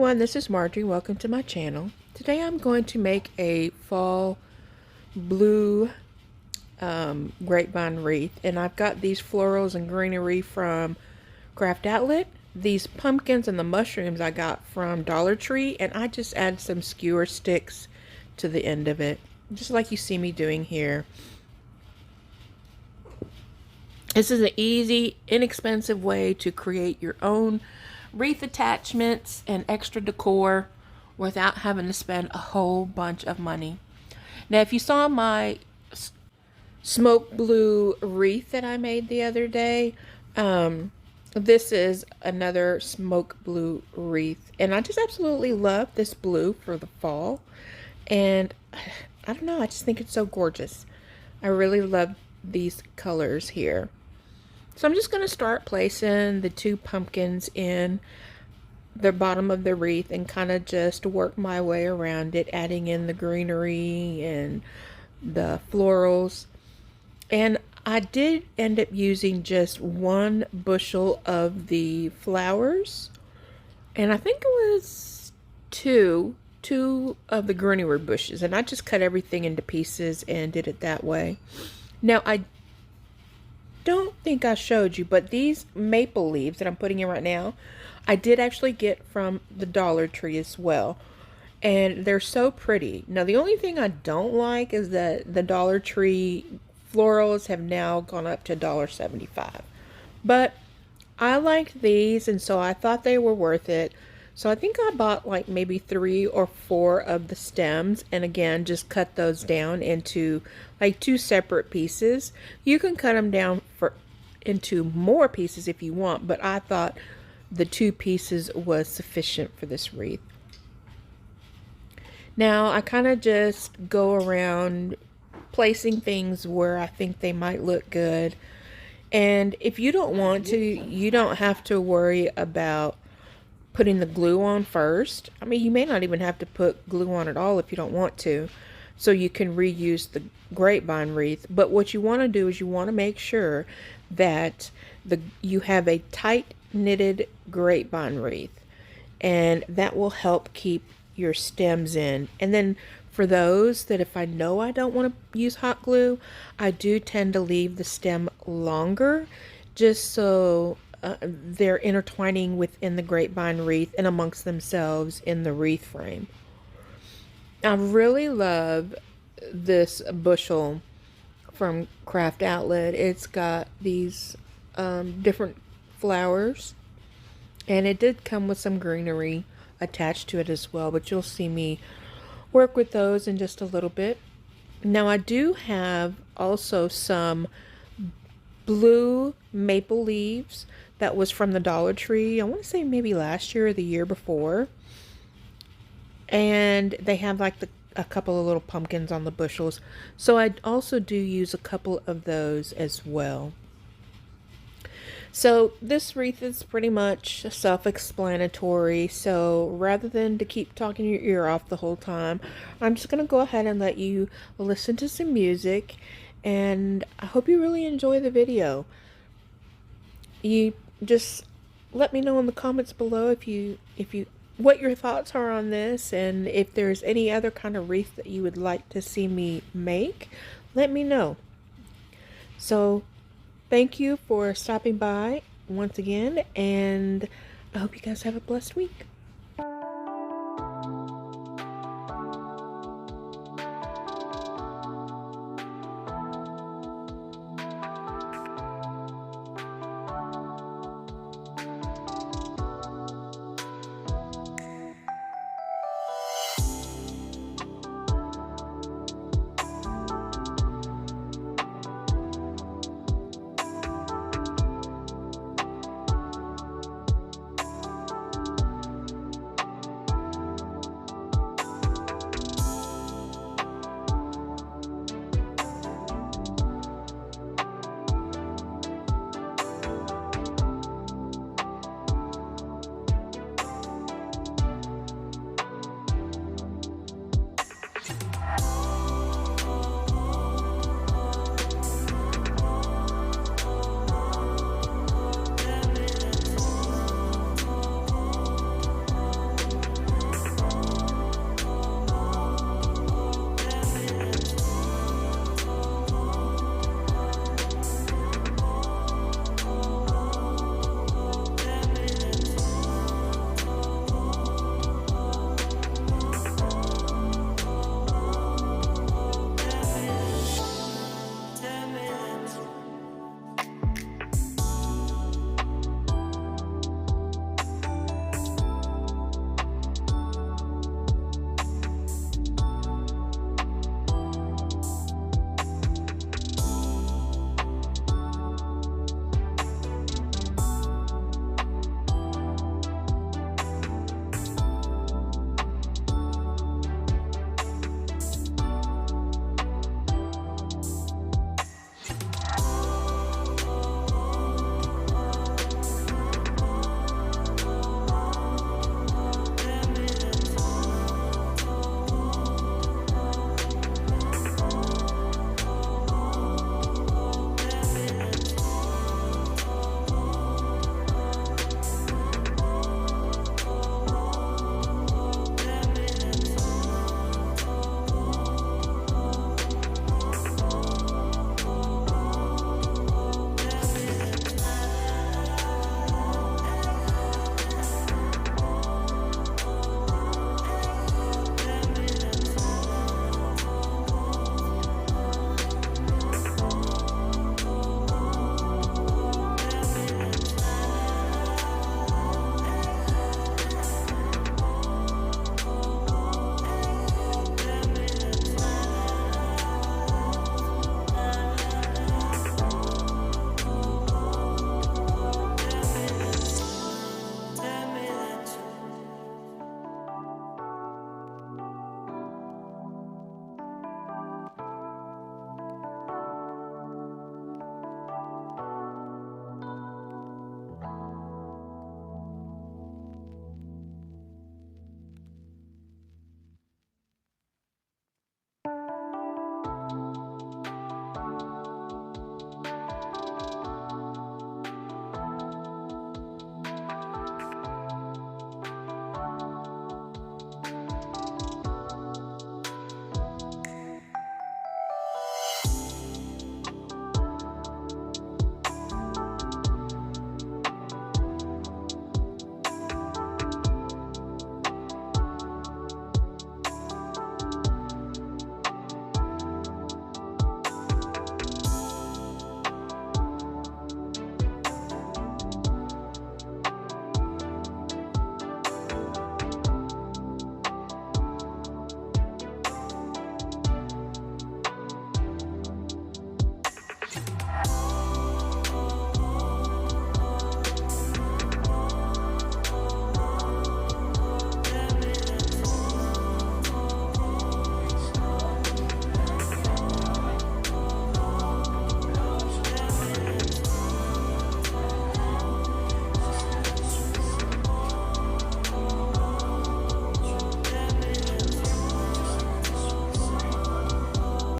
everyone, this is Marjorie. Welcome to my channel. Today I'm going to make a fall blue grapevine wreath, and I've got these florals and greenery from Craft Outlet. These pumpkins and the mushrooms I got from Dollar Tree, and I just add some skewer sticks to the end of it, just like you see me doing here. This is an easy, inexpensive way to create your own wreath attachments and extra decor without having to spend a whole bunch of money. Now, if you saw my smoke blue wreath that I made the other day, this is another smoke blue wreath, and I just absolutely love this blue for the fall. And I don't know, I just think it's so gorgeous. I really love these colors here. So I'm just going to start placing the two pumpkins in the bottom of the wreath and kind of just work my way around it, adding in the greenery and the florals. And I did end up using just 1 bushel of the flowers, and I think it was two of the greenery bushes, and I just cut everything into pieces and did it that way. Now, I don't think I showed you, but these maple leaves that I'm putting in right now, I did actually get from the Dollar Tree as well, and they're so pretty. Now, the only thing I don't like is that the Dollar Tree florals have now gone up to $1.75, but I like these, and so I thought they were worth it. So I think I bought like maybe 3 or 4 of the stems, and again just cut those down into like 2 separate pieces. You can cut them down into more pieces if you want, but I thought the 2 pieces was sufficient for this wreath. Now I kind of just go around placing things where I think they might look good, and if you don't want to, you don't have to worry about putting the glue on first. I mean, you may not even have to put glue on at all if you don't want to, so you can reuse the grapevine wreath. But what you want to do is you want to make sure that you have a tight knitted grapevine wreath, and that will help keep your stems in. And then for those that, if I know I don't want to use hot glue, I do tend to leave the stem longer, just so they're intertwining within the grapevine wreath and amongst themselves in the wreath frame. I really love this bushel from Craft Outlet. It's got these different flowers, and it did come with some greenery attached to it as well, but you'll see me work with those in just a little bit. Now, I do have also some blue maple leaves that was from the Dollar Tree. I want to say maybe last year or the year before, and they have like a couple of little pumpkins on the bushels, so I also do use a couple of those as well. So this wreath is pretty much self-explanatory, so rather than to keep talking your ear off the whole time, I'm just going to go ahead and let you listen to some music, and I hope you really enjoy the video. You just let me know in the comments below if you what your thoughts are on this, and if there's any other kind of wreath that you would like to see me make, let me know. So thank you for stopping by once again, and I hope you guys have a blessed week.